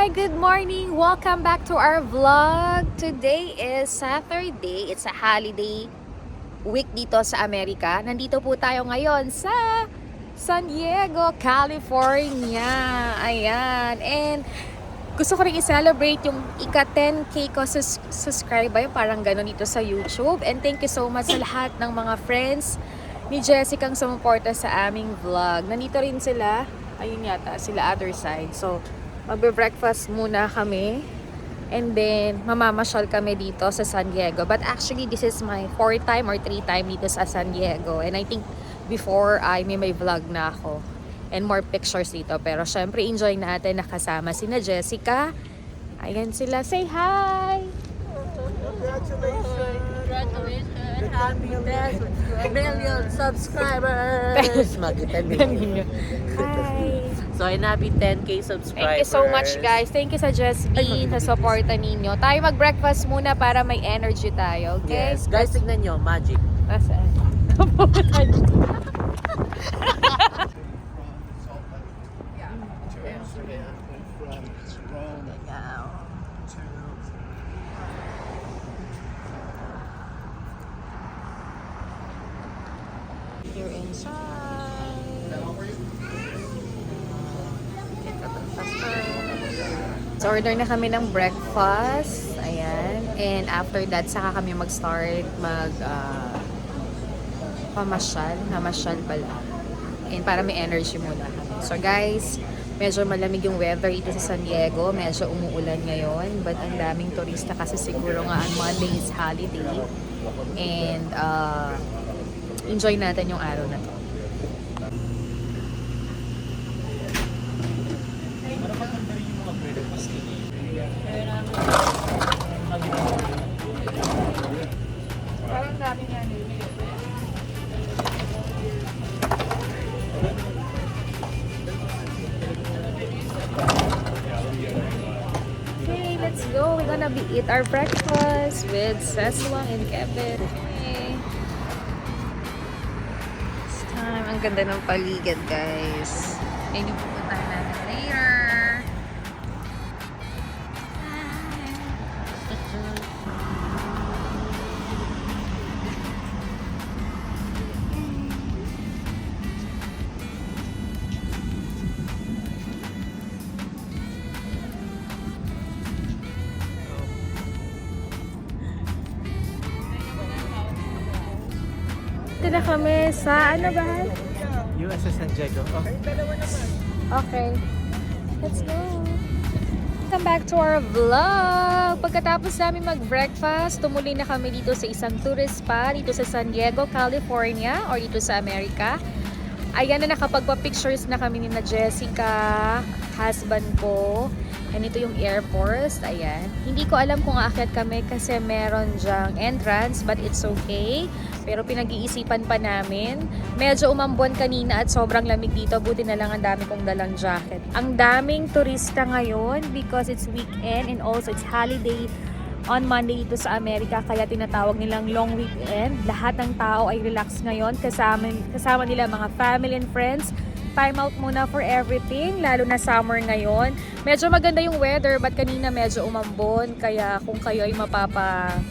Hi! Good morning! Welcome back to our vlog. Today is Saturday. It's a holiday week dito sa Amerika. Nandito po tayo ngayon sa San Diego, California. Ayan. And gusto ko rin i-celebrate yung ika-10K ko subscriber. Parang gano'n dito sa YouTube. And thank you so much sa lahat ng mga friends ni Jessica ang sumuporta sa aming vlog. Nandito rin sila. Ayun yata, sila other side. So, magbe-breakfast muna kami. And then, mamamasyal kami dito sa San Diego. But actually, this is my 4th time or 3rd time dito sa San Diego. And I think before ay may vlog na ako. And more pictures dito. Pero syempre, enjoy natin nakasama sina Jessica. Ayan sila. Say hi! Congratulations! Happy 10 million subscribers! Mag-10 million. Hi! So, and happy 10K subscribers. Thank you so much, guys. Thank you sa Jess Bean, sa supporta ninyo. Tayo mag-breakfast muna para may energy tayo, okay? Yes. Guys, tignan nyo. Magic. Nasaan? Here inside. So, order na kami ng breakfast. Ayan. And after that, saka kami mag-start pamasyal. Namasyal pala. And para may energy muna kami. So, guys, medyo malamig yung weather dito sa San Diego. Medyo umuulan ngayon. But ang daming turista kasi siguro nga on Monday is holiday. And enjoy natin yung araw na to. Parang dami nga nila. Okay, let's go. We're gonna eat our breakfast with Cesla and Kevin. Okay. It's time. Ang ganda ng paligid, guys. Ayun yung pupuntahan natin later. Ito na kami sa ano ba? USS San Diego. Oh. Okay. Let's go. Welcome back to our vlog. Pagkatapos namin mag-breakfast, tumuloy na kami dito sa isang tourist spot dito sa San Diego, California or dito sa Amerika. Ayan na, nakapagpa-pictures na kami ni na Jessica, husband ko. And ito yung Air Force. Ayan. Hindi ko alam kung aakyat kami kasi meron dyang entrance, but it's okay. Pero pinag-iisipan pa namin. Medyo umambon kanina at sobrang lamig dito. Buti na lang ang dami kong dalang jacket. Ang daming turista ngayon because it's weekend and also it's holiday on Monday dito sa Amerika. Kaya tinatawag nilang long weekend. Lahat ng tao ay relax ngayon. Kasama nila mga family and friends. Time out muna for everything, lalo na summer ngayon. Medyo maganda yung weather, but kanina medyo umambon. Kaya kung kayo ay mapapasagi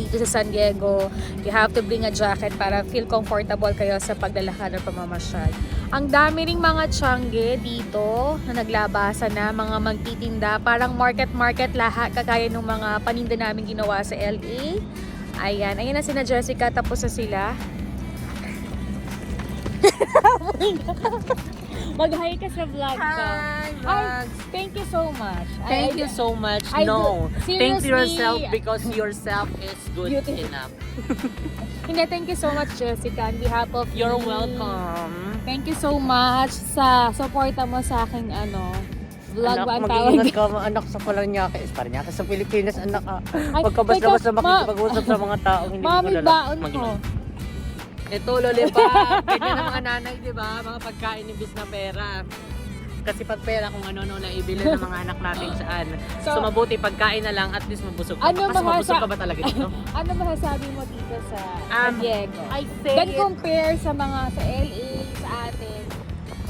dito sa San Diego, you have to bring a jacket para feel comfortable kayo sa paglalakad or pamamasyal. Ang dami ring mga tiyangge dito na naglabasan na, mga magtitinda. Parang market lahat, kagaya ng mga paninda namin ginawa sa LA. Ayan, ayan na sina Jessica, tapos na sila. Mag-hi ka sa vlog ko. Hi, Ay, vlogs. thank you so much. Thank you so much. I No. do- Thank seriously. yourself because yourself is good Beautiful. enough. Hindi, thank you so much, Jessica. On behalf of You're me. welcome. Thank you so much sa supporta mo sa aking vlog ba ang tawag? Mag-iingat ka anak sa Paranaque. Paranaque sa Pilipinas, anak. Ay, Pagkabas-labas na teka, makikipag-usap sa mga taong hindi mo Mami, kilala. baon ko. Mag-iingat. Ito, lollipop. Ganyan ang mga nanay, di ba? Mga pagkain imbis na pera. Kasi pag pera kung ano na ibili ng mga anak natin saan. So, mabuti pagkain na lang at least mabusog ka. Ano Mas mabusog mahasa- ka ba talaga dito? Ano masasabi mo dito sa San Diego? I say Then compare sa mga sa LA, sa atin.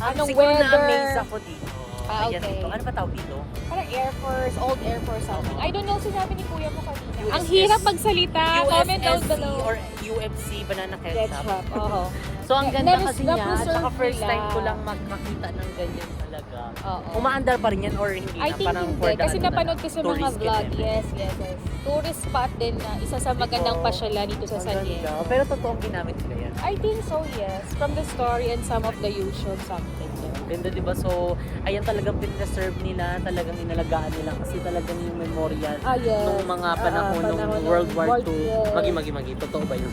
Anong siguro weather? na-amaze ako dito. Ah, Ayan okay. dito. Ano ba tawag dito? Parang Air Force, old Air Force something. I don't know, sinabi ni kuya mo kanina. USS. Ang hirap magsalita. Comment down USSC below. or UFC Banana Ketchup. Ketchup. Oo. So ang ganda That is kasi the niya, preserved tsaka first nila. time ko lang makakita ng ganyan talaga. Oo. Umaandar pa rin yan or hindi I na? think Parang hindi. for the Kasi ano na napanood lang, ko sa mga tourist vlog. ganyan. Yes. Tourist spot din na isa sa magandang Dito. pasyalan dito sa Ang San ganda. Diego. Pero totoong ginamit nila yan. I think so, yes. From the story and some of the YouTube something. Ganda, di ba? So, ayan talagang pinaserve nila, talagang inalagaan nila kasi talagang yung memorial Ah, yes. nung mga panahon ng panahon ng World War World- II. yes. Magi. Totoo ba yun?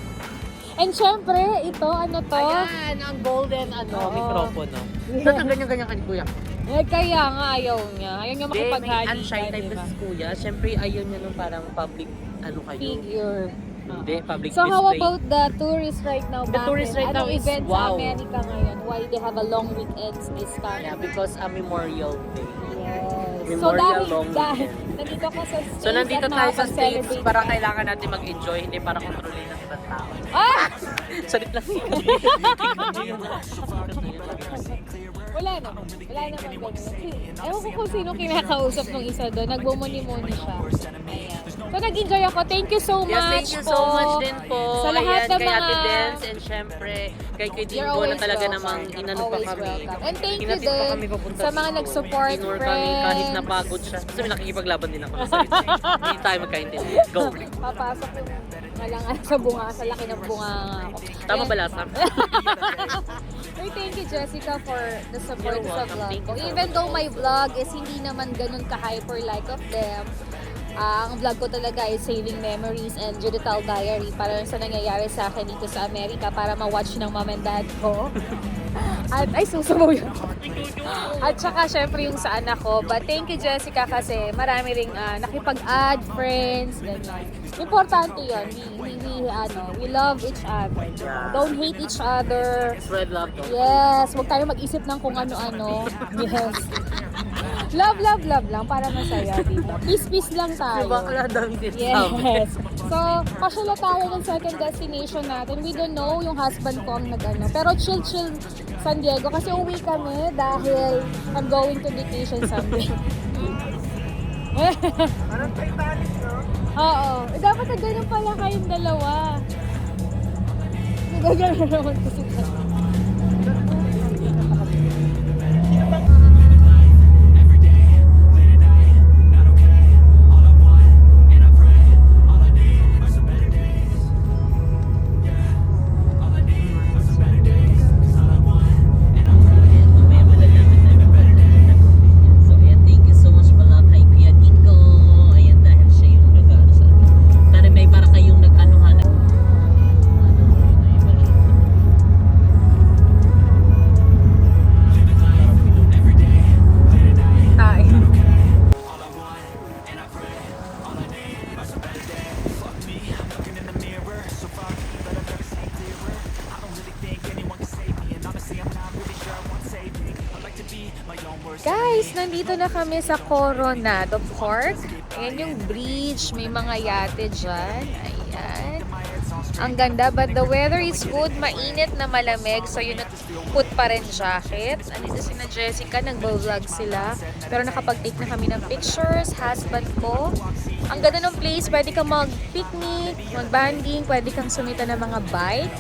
And syempre, ito, ano to? Ayan, ang golden Oo. mikropono. Saan ang ganyan-ganyan ka ni Kuya? Eh, kaya nga ayaw niya. Ayaw niya Hindi, may makipaghalikan, unshy type diba? na si Kuya. Siyempre, ayaw niya nung parang public, kayo? Figure. Hindi, public So display. how about the tourists right now? The tourists right now Anong is, event wow. sa Amerika ngayon? Why they have a long weekends this time? Yeah, because Memorial Day. Yes. Memorial long dahil weekend. nandito ka sa States So, nandito at tayo sa States makapag-celebrate para ka. kailangan natin mag-enjoy, hindi para kontrolin ng ibang tao. Ah! Salit lang. Wala naman ganun. Ewan ko kung sino kinakausap nung isa doon. Nagbumuni-muni siya. Ayan. So, nag-enjoy ako. Thank you so much Yes, thank you po. so much din po. Sa lahat Ayan, ng kay Ate mga- Dance and syempre kay You're Dingo na always talaga welcome. namang inano pa Always kami. welcome. And thank you Hinatid pa din kami papunta sa mga dito. nag-support, Tinur kami kahit friends. napagod siya. Kasi may nakikipaglaban din ako. Hindi tayo magkaintindi. Go. Papasok yung malangan sa bunga, sa laki ng bunga ako. Tama Ayan. ba lasa? Uy, thank you Jessica for the support You're sa welcome. vlog Thank ko. you so Even much. though my vlog is hindi naman ganun ka-hyper like of them, ang vlog ko talaga is saving memories and digital diary para sa nangyayari sa akin dito sa Amerika para ma-watch ng mom and dad ko. At ay susubo yun. At saka syempre yung sa anak ko. But thank you Jessica kasi marami ring nakipag-add friends, ganyan. Importante yun. We love each other. Yeah. Don't hate each other. Spread love to. Yes, huwag tayo mag-isip ng kung ano-ano. Yes. Love lang para masaya dito. Peace lang tayo. Diba? Wala dang sinasabi. Yes. So, pasyala tayo ng second destination natin. We don't know yung husband ko ang nag-ano. Pero chill San Diego kasi uwi kami dahil I'm going to vacation someday. Parang Titanic, no? Oo. Dapat na ganun pala kayong dalawa. Nagagano naman kasi So, ayan, thank you so much pala kay Kuya Nico. Ayan, dahil siya yung nag-ano sa atin. Para may para kayong nag-anuhan. tayo. Guys, nandito na kami sa Coronado Park. Ayan yung bridge, may mga yate dyan. Ayan. Ang ganda, but the weather is good. Mainit na malamig, so yun put pa rin jacket. Andito si na Jessica, nagbo-vlog sila. Pero nakapag-take na kami ng pictures, husband ko. Ang ganda ng place, pwede kang mag-picnic, mag-banding, pwede kang sumita ng mga bike.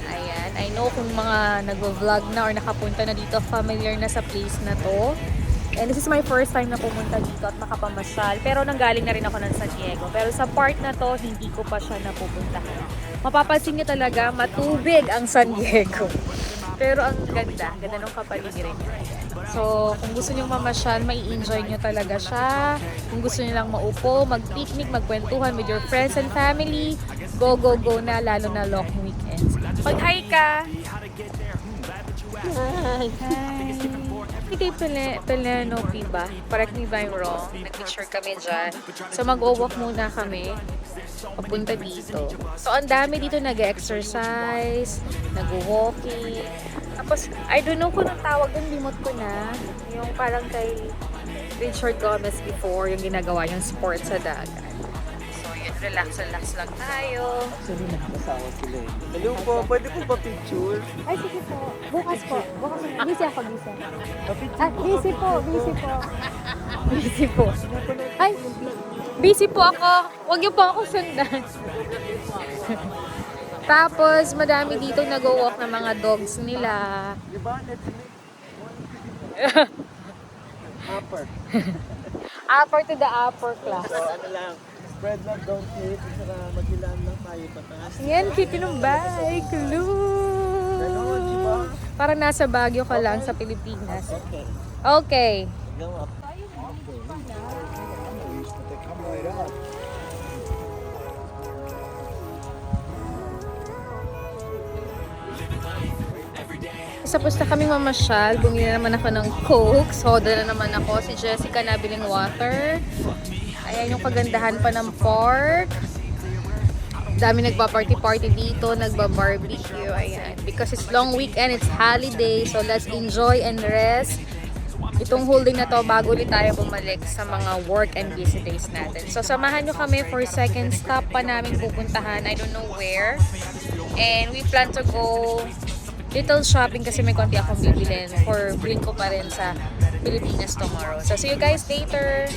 Ayan, I know kung mga nagvo-vlog na or nakapunta na dito, familiar na sa place na to. And this is my first time na pumunta dito at makapamasyal. Pero nanggaling na rin ako ng San Diego. Pero sa part na to, hindi ko pa siya napupuntahan. Mapapansin niyo talaga, matubig ang San Diego. Pero ang ganda ng kapaligiran niya. So, kung gusto niyo mamasyal, mai-enjoy niyo talaga siya. Kung gusto niyo lang maupo, mag-picnic, magkwentuhan with your friends and family, go na, lalo na long weekends. Mag-hi ka! Hi! Hindi Peleno ba? Correct me if I'm wrong. Nag-picture kami dyan. So mag-walk muna kami papunta dito. So ang dami dito nag-exercise, nag-walking. Tapos, I don't know kung anong tawag doon, limot ko na. Yung parang kay Richard Gomez before, yung ginagawa yung sport sa dagat. So Ayan, relax lang tayo. Actually, nakakasawa sila eh. Hello po, pwede po ba picture? Ay, sige po. Bukas po. Bukas po. Busy ako, busy. Pa-picture Ah, busy po, busy po. Busy po. Ay, busy po ako. Huwag niyo po ako sundan. Tapos, madami dito nag-walk ng mga dogs nila. Di ba? Let's make upper. Upper to the upper class. So, ano lang, spread love, don't hate, at saka magkilaan lang tayo pataas. Yan, cute ng bike. Ganon, di ba? Look! Parang nasa Baguio ka lang sa Pilipinas. Okay. Okay. Go up. Come right up. Tapos na kami mamasyal, bumili na naman ako ng Coke, soda na naman ako, si Jessica nabiling water. Ayan yung kagandahan pa ng park. Dami nagpa-party-party dito, nagba-barbecue, ayan. Because it's long weekend, it's holiday, so let's enjoy and rest. Itong holding na to bago ulit tayo bumalik sa mga work and busy days natin. So samahan nyo kami for second stop pa namin pupuntahan, I don't know where. And we plan to go little shopping kasi may konti akong bibilin for bring ko pa rin sa Pilipinas tomorrow. So see you guys later!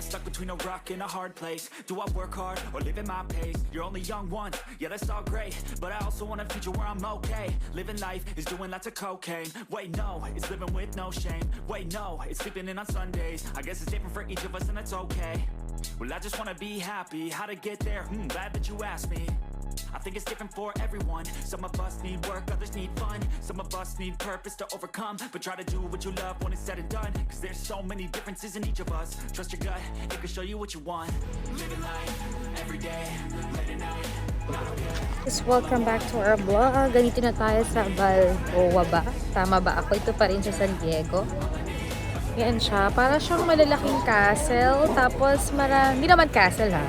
Stuck between a rock and a hard place. Do I work hard or live at my pace? You're only young once, yeah, that's all great, but I also want a future where I'm okay. Living life is doing lots of cocaine. Wait, no, it's living with no shame. Wait, no, it's sleeping in on Sundays. I guess it's different for each of us and that's okay. Well, I just wanna be happy. How to get there? Glad that you asked me. I think it's different for everyone. Some of us need work, others need fun. Some of us need purpose to overcome. But try to do what you love when it's said and done. Cause there's so many differences in each of us. Trust your gut, it can show you what you want. Living life, every day, late at night. Just welcome back to our vlog. Ganito na tayo sa Balboa ba? Tama ba ako? Ito pa rin sa San Diego. Yan siya. Para siyang malalaking castle. Tapos hindi naman castle ha.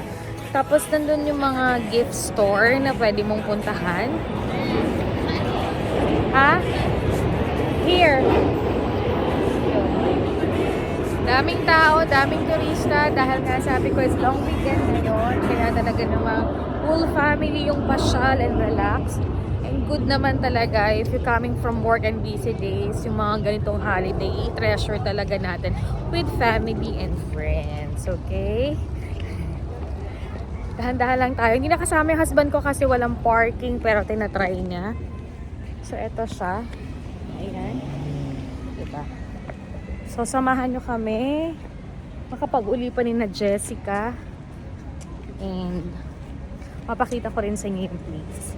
Tapos nandun yung mga gift store na pwede mong puntahan. Ha? Here. Daming tao, daming turista dahil nga sabi ko it's long weekend ngayon. Kaya talaga namang full family yung pasyal and relax. And good naman talaga if you're coming from work and busy days, yung mga ganitong holiday, treasure talaga natin with family and friends. Okay? Dahan-dahan lang tayo. Hindi nakasama yung husband ko kasi walang parking pero tinatry niya. So, eto siya. Ayan. Diba? So, samahan nyo kami. Makapag-uli pa ni na Jessica. And, mapakita ko rin sa inyo yung place.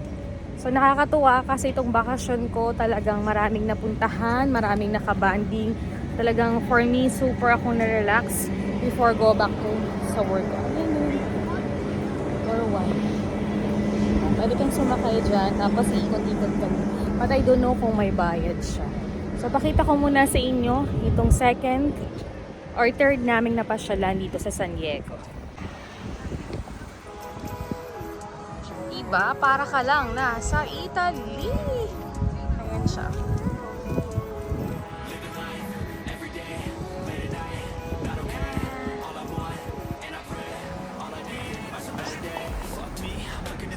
So, nakakatuwa kasi itong bakasyon ko talagang maraming napuntahan, maraming nakabanding. Talagang for me, super ako na-relax before go back to sa work. Or one. Pwede kang sumakay dyan, tapos iikot-ikot ka. But I don't know kung may bayad siya. So, pakita ko muna sa inyo itong second or third naming napasyalan dito sa San Diego. Diba? Para ka lang nasa Italy. Ayan siya.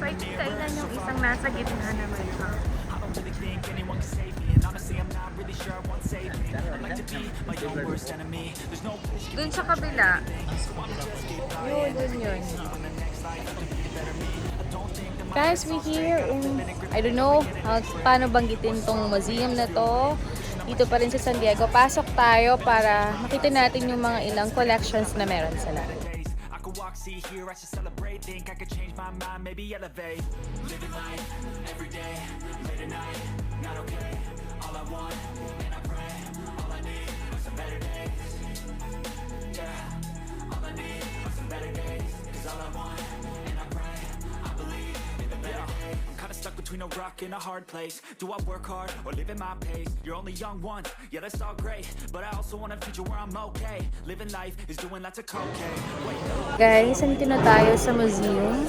So, ikita yung isang nasa gitna naman ha. Dun sa kabila. Yun. Guys, we here in, I don't know paano banggitin tong museum na to. Dito pa rin sa San Diego. Pasok tayo para makita natin yung mga ilang collections na meron sila. See here, I should celebrate. Think I could change my mind, maybe elevate. Living life, every day, late at night, not okay. All I want, and I pray, all I need are some better days. Yeah, all I need are some better days. Cause all I want, and I pray, I believe in the better days. I'm kinda stuck between a between a rock and a hard place. Do I work hard or live at my pace? You're only young once, yeah that's all great, but I also want a future where I'm okay. Living life is doing lots of cocaine. Wait, no. Guys, nandito na tayo sa museum.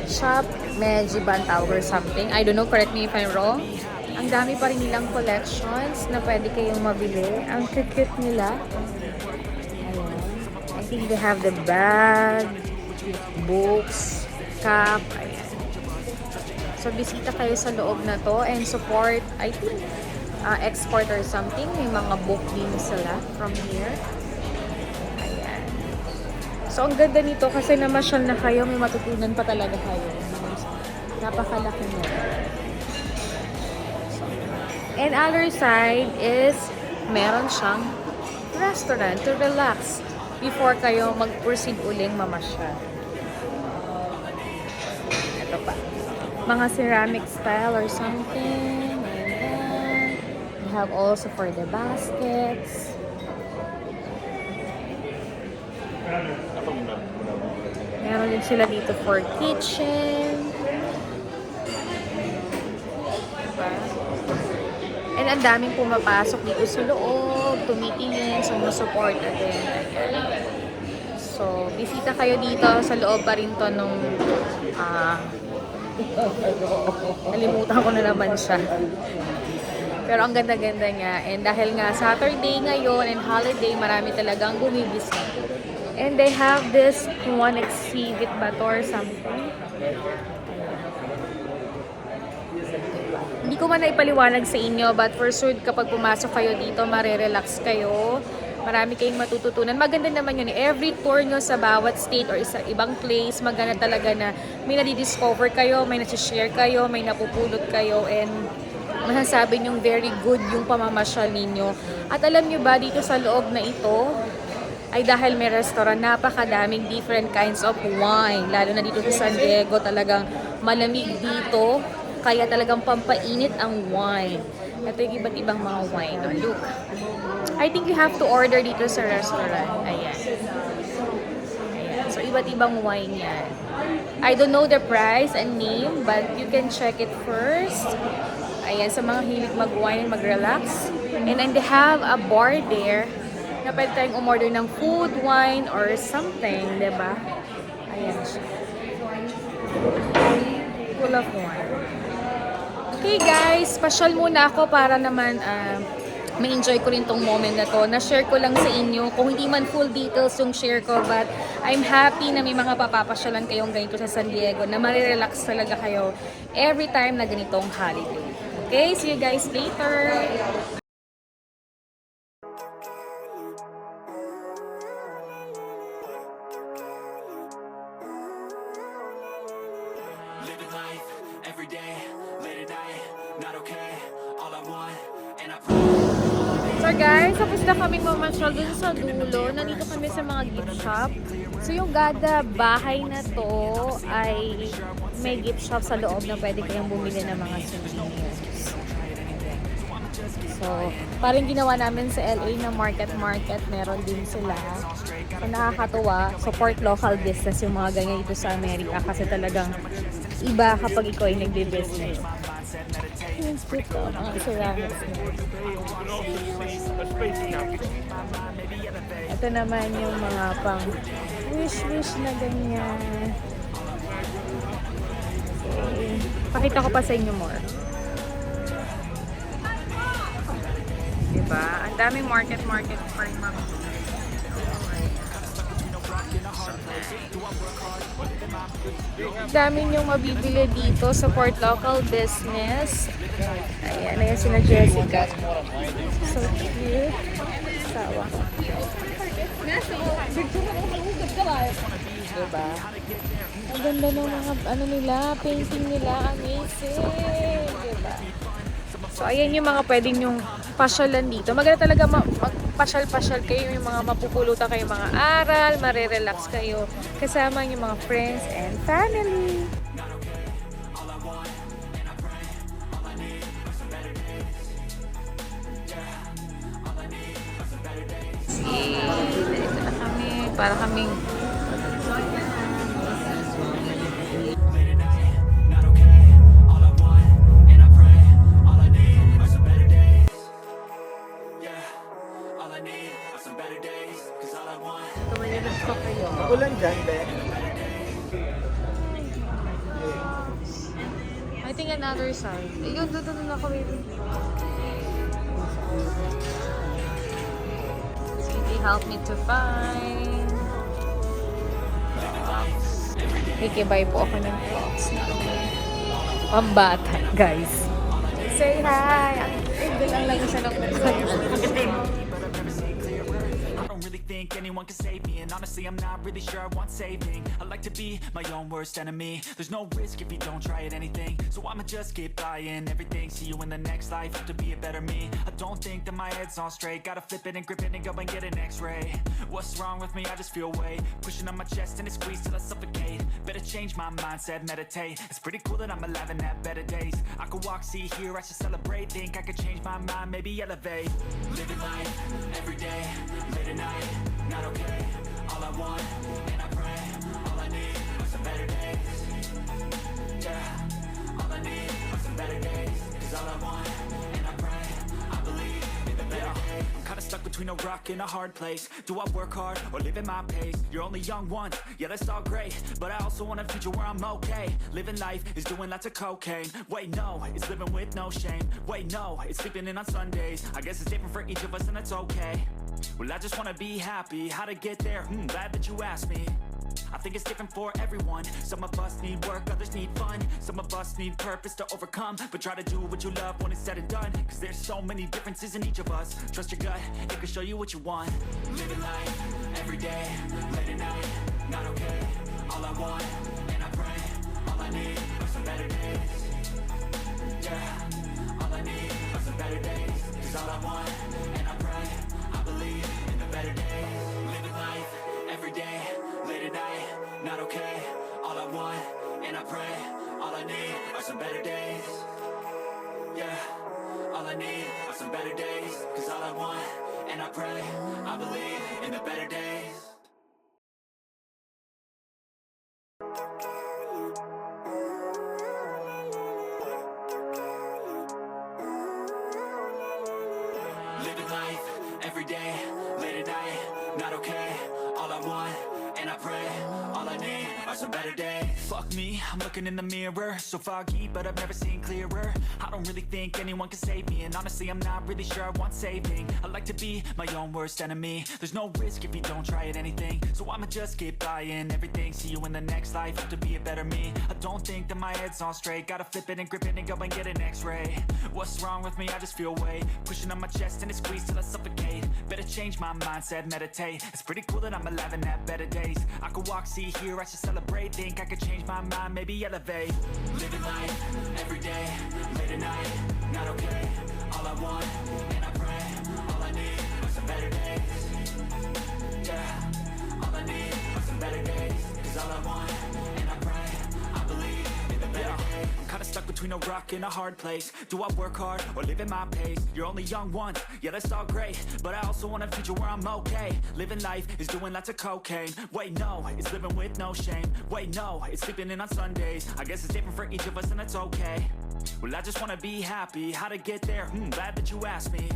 Shop Mejiban Tower something. I don't know, correct me if I'm wrong. Ang dami pa rin nilang collections na pwede kayong mabili. Ang cute nila. Ayan. I think they have the bag, books, cap. Ayan. So, bisita kayo sa loob na to and support, I think, export or something. May mga book din sila from here. Ayan. So, ang ganda nito kasi namasyal na kayo, may matutunan pa talaga kayo. Napakalaki mo. And other side is, meron siyang restaurant to relax before kayo mag-proceed uling mamasyal. Ito pa. Mga ceramic style or something. Ayan. We have also for the baskets. Meron din sila dito for kitchen. Diba? And ang daming pumapasok dito sa loob, tumitingin, sumusuporta din. Ayan. So, bisita kayo dito sa loob pa rin to nung nalimutan ko na naman siya. Pero ang ganda-ganda niya. And dahil nga Saturday ngayon and holiday, marami talagang bumibisita. And they have this one exhibit ba to or something. Hindi ko man naipaliwanag sa inyo, but for sure kapag pumasok kayo dito, marirelax kayo. Marami kayong matututunan. Maganda naman yun. Every tour nyo sa bawat state or sa ibang place, maganda talaga na may nadidiscover kayo, may nasi-share kayo, may napupulot kayo, and masasabi nyong very good yung pamamasyal ninyo. At alam nyo ba, dito sa loob na ito, ay dahil may restaurant, napakadaming different kinds of wine. Lalo na dito sa San Diego, talagang malamig dito. Kaya talagang pampainit ang wine. Ito yung iba't ibang mga wine. Oh, look. I think you have to order dito sa restaurant. Ayan. Ayan. So, iba't ibang wine yan. I don't know the price and name, but you can check it first. Ayan, sa mga hilig mag-wine and mag-relax. And then they have a bar there na pwede tayong umorder ng food, wine, or something, diba? Ayan siya. Full of wine. Okay guys, pasyal muna ako para naman ma-enjoy ko rin tong moment na to. Na-share ko lang sa inyo, kung hindi man full details yung share ko, but I'm happy na may mga papapasyalan kayong ganito sa San Diego, na marirelax talaga kayo every time na ganitong holiday. Okay, see you guys later! Living life every day, late at night, not okay. All I want, and I So guys, tapos na kaming mamasyal dun sa dulo. Nandito kami sa mga gift shop. So yung gada bahay na to ay may gift shop sa loob na pwede kayong bumili ng mga souvenirs. So, parang ginawa namin sa LA na market, meron din sila. So nakakatuwa, support local business yung mga ganyan dito sa Amerika kasi talagang iba kapag ikaw ay nagbe-business. Yung dito, mga ceramics na. Ito naman yung mga pang wish na ganyan. Okay. Pakita ko pa sa inyo more. Diba? Ang daming market pa rin mga. Dami niyong mabibili dito. Support local business. Ayan sila Jessica. So cute. Sawa. Diba? Ang ganda ng mga painting nila. Amazing. Diba? So, ayan yung mga pwedeng yung pasyalan dito. Maganda talaga magpasyal-pasyal kayo, yung mga mapupulutan kayo mga aral, marirelax kayo kasama yung mga friends and family. Dito na kami, para kaming better days. Cause all I want. Tumayo ko kayo. Ulan dyan, be. I think another side. Ayun, doon ako, baby. Sweetie, help me to find. Kikibay po ako ng clocks na pambata, guys. Say hi! Ang lang isa ng I don't really think anyone can save me, and honestly I'm not really sure I want saving. I like to be my own worst enemy. There's no risk if you don't try at anything, so I'ma just keep buying everything. See you in the next life, have to be a better me. I don't think that my head's on straight, gotta flip it and grip it and go and get an x-ray. What's wrong with me? I just feel weight pushing on my chest and it squeezes till I suffocate. Better change my mindset, meditate. It's pretty cool that I'm alive and have better days. I could walk, see, hear, I should celebrate. Think I could change my mind, maybe elevate. Living life, every day, late at night, not okay. All I want, and I pray, all I need are some better days. Yeah, all I need are some better days. Cause all I want, and I pray, I believe in the better days. I'm kinda stuck between a rock and a hard place. Do I work hard or live at my pace? You're only young once, yeah that's all great, but I also want a future where I'm okay. Living life is doing lots of cocaine. Wait no, it's living with no shame. Wait no, it's sleeping in on Sundays. I guess it's different for each of us and that's okay. Well I just wanna be happy, how to get there? Glad that you asked me. I think it's different for everyone. Some of us need work, others need fun. Some of us need purpose to overcome. But try to do what you love when it's said and done. Cause there's so many differences in each of us. Trust your gut, it can show you what you want. Living life, every day, late at night, not okay. All I want, and I pray, all I need are some better days. Yeah, all I need are some better days. Cause all I want, and I pray, I believe in the better days. Living life, every day, late at night, not okay. All I want, and I pray, all I need are some better days. Yeah, all I need are some better days. Cause all I want, and I pray, I believe in the better days. Living life, every day, late at night, not okay. All I want, and I pray, all I need are some better days. Fuck me, I'm looking in the mirror, so foggy, but I've never seen clearer. I don't really think anyone can save me, and honestly I'm not really sure I want saving. I like to be my own worst enemy. There's no risk if you don't try at anything, so I'ma just keep buying everything. See you in the next life, have to be a better me. I don't think that my head's on straight, gotta flip it and grip it and go and get an x-ray. What's wrong with me? I just feel weight pushing on my chest and it squeezes till I suffocate. Better change my mindset, meditate. It's pretty cool that I'm alive and have better days. I could walk, see, hear, I should celebrate. Think I could change my mind, maybe elevate. Living life, every day, late at night, not okay. All I want, and I pray, all I need are some better days. Yeah, all I need are some better days. Cause all I want, and I pray, I believe in the better days. I'm kinda stuck between a rock and a hard place. Do I work hard or live at my pace? You're only young once, yeah that's all great, but I also want a future where I'm okay. Living life is doing lots of cocaine. Wait no, it's living with no shame. Wait no, it's sleeping in on Sundays. I guess it's different for each of us and that's okay. Well I just wanna be happy, how to get there? Glad that you asked me.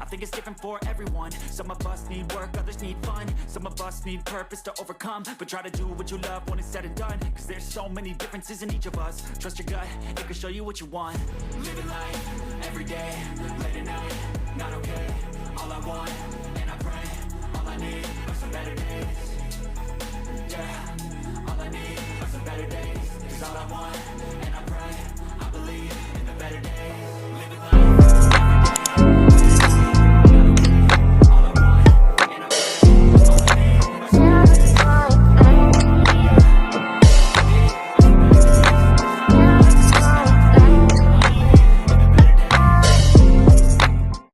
I think it's different for everyone. Some of us need work, others need fun. Some of us need purpose to overcome. But try to do what you love when it's said and done. Cause there's so many differences in each of us. Trust your gut, it can show you what you want. Living life, every day, late at night, not okay. All I want, and I pray, all I need are some better days.